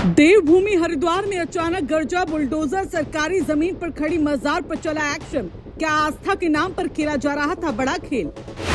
देवभूमि हरिद्वार में अचानक गरजा बुलडोजर, सरकारी जमीन पर खड़ी मजार पर चला एक्शन। क्या आस्था के नाम पर खेला जा रहा था बड़ा खेल?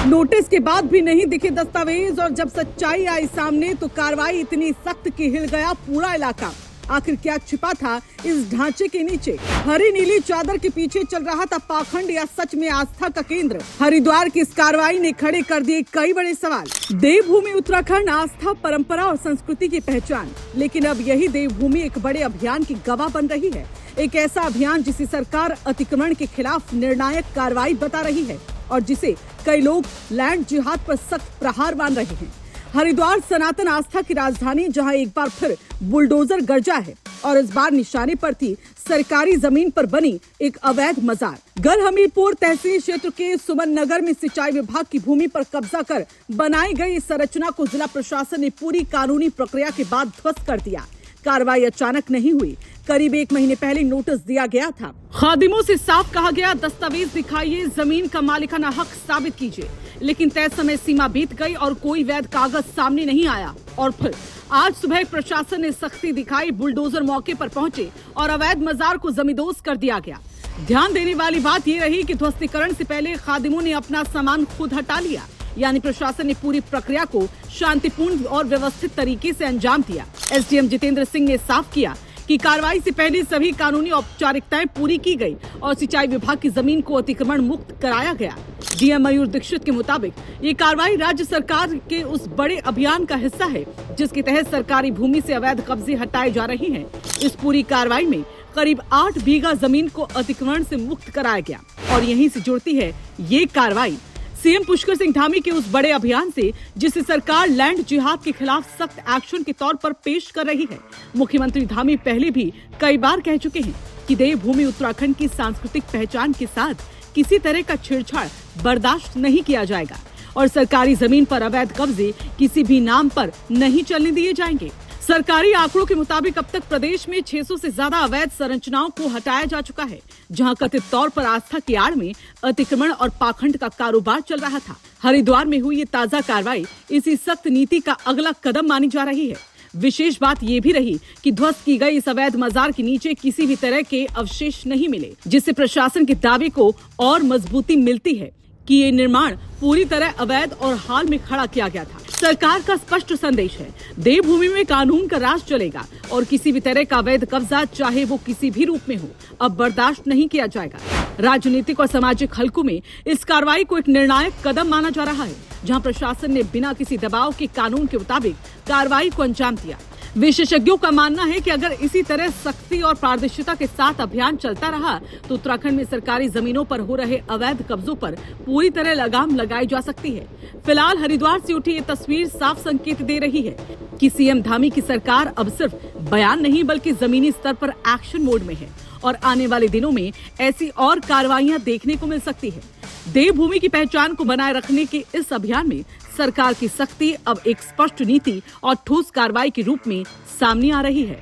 नोटिस के बाद भी नहीं दिखे दस्तावेज, और जब सच्चाई आई सामने तो कार्रवाई इतनी सख्त कि हिल गया पूरा इलाका। आखिर क्या छिपा था इस ढांचे के नीचे? हरी नीली चादर के पीछे चल रहा था पाखंड, या सच में आस्था का केंद्र? हरिद्वार की इस कार्रवाई ने खड़े कर दिए कई बड़े सवाल। देवभूमि उत्तराखंड आस्था, परंपरा और संस्कृति की पहचान, लेकिन अब यही देवभूमि एक बड़े अभियान की गवाह बन रही है। एक ऐसा अभियान जिसे सरकार अतिक्रमण के खिलाफ निर्णायक कार्रवाई बता रही है, और जिसे कई लोग लैंड जिहाद पर सख्त प्रहार मान रहे हैं। हरिद्वार सनातन आस्था की राजधानी, जहां एक बार फिर बुलडोजर गरजा है, और इस बार निशाने पर थी सरकारी जमीन पर बनी एक अवैध मजार। गढ़हमीरपुर तहसील क्षेत्र के सुमन नगर में सिंचाई विभाग की भूमि पर कब्जा कर बनाई गई इस संरचना को जिला प्रशासन ने पूरी कानूनी प्रक्रिया के बाद ध्वस्त कर दिया। कार्रवाई अचानक नहीं हुई, करीब 1 महीने पहले नोटिस दिया गया था। खादिमों से साफ कहा गया, दस्तावेज दिखाइए, जमीन का मालिकाना हक साबित कीजिए। लेकिन तय समय सीमा बीत गई और कोई वैध कागज सामने नहीं आया। और फिर आज सुबह प्रशासन ने सख्ती दिखाई, बुलडोजर मौके पर पहुंचे और अवैध मजार को जमींदोज कर दिया गया। ध्यान देने वाली बात ये रही कि ध्वस्तीकरण से पहले खादिमों ने अपना सामान खुद हटा लिया, यानी प्रशासन ने पूरी प्रक्रिया को शांतिपूर्ण और व्यवस्थित तरीके से अंजाम दिया। एसडीएम जितेंद्र सिंह ने साफ किया कि कार्रवाई से पहले सभी कानूनी औपचारिकताएं पूरी की गई और सिंचाई विभाग की जमीन को अतिक्रमण मुक्त कराया गया। डीएम मयूर दीक्षित के मुताबिक ये कार्रवाई राज्य सरकार के उस बड़े अभियान का हिस्सा है, जिसके तहत सरकारी भूमि से अवैध कब्जे हटाए जा रहे हैं। इस पूरी कार्रवाई में करीब 8 बीघा जमीन को अतिक्रमण से मुक्त कराया गया, और यहीं से जुड़ती है ये कार्रवाई सीएम पुष्कर सिंह धामी के उस बड़े अभियान से, जिसे सरकार लैंड जिहाद के खिलाफ सख्त एक्शन के तौर पर पेश कर रही है। मुख्यमंत्री धामी पहले भी कई बार कह चुके हैं कि देवभूमि उत्तराखंड की सांस्कृतिक पहचान के साथ किसी तरह का छेड़छाड़ बर्दाश्त नहीं किया जाएगा, और सरकारी जमीन पर अवैध कब्जे किसी भी नाम पर नहीं चलने दिए जाएंगे। सरकारी आंकड़ों के मुताबिक अब तक प्रदेश में 600 से ज्यादा अवैध संरचनाओं को हटाया जा चुका है, जहां कथित तौर पर आस्था की आड़ में अतिक्रमण और पाखंड का कारोबार चल रहा था। हरिद्वार में हुई ये ताजा कार्रवाई इसी सख्त नीति का अगला कदम मानी जा रही है। विशेष बात ये भी रही कि ध्वस्त की गई इस अवैध मजार के नीचे किसी भी तरह के अवशेष नहीं मिले, जिससे प्रशासन के दावे को और मजबूती मिलती है कि ये निर्माण पूरी तरह अवैध और हाल में खड़ा किया गया था। सरकार का स्पष्ट संदेश है, देवभूमि में कानून का राज चलेगा, और किसी भी तरह का अवैध कब्जा, चाहे वो किसी भी रूप में हो, अब बर्दाश्त नहीं किया जाएगा। राजनीतिक और सामाजिक हलकों में इस कार्रवाई को एक निर्णायक कदम माना जा रहा है, जहां प्रशासन ने बिना किसी दबाव के कानून के मुताबिक कार्रवाई को अंजाम दिया। विशेषज्ञों का मानना है कि अगर इसी तरह सख्ती और पारदर्शिता के साथ अभियान चलता रहा तो उत्तराखंड में सरकारी जमीनों पर हो रहे अवैध कब्जों पर पूरी तरह लगाम लगाई जा सकती है। फिलहाल हरिद्वार से उठी ये तस्वीर साफ संकेत दे रही है कि सीएम धामी की सरकार अब सिर्फ बयान नहीं बल्कि जमीनी स्तर पर एक्शन मोड में है, और आने वाले दिनों में ऐसी और कार्रवाइयां देखने को मिल सकती है। देवभूमि की पहचान को बनाए रखने के इस अभियान में सरकार की सख्ती अब एक स्पष्ट नीति और ठोस कार्रवाई के रूप में सामने आ रही है।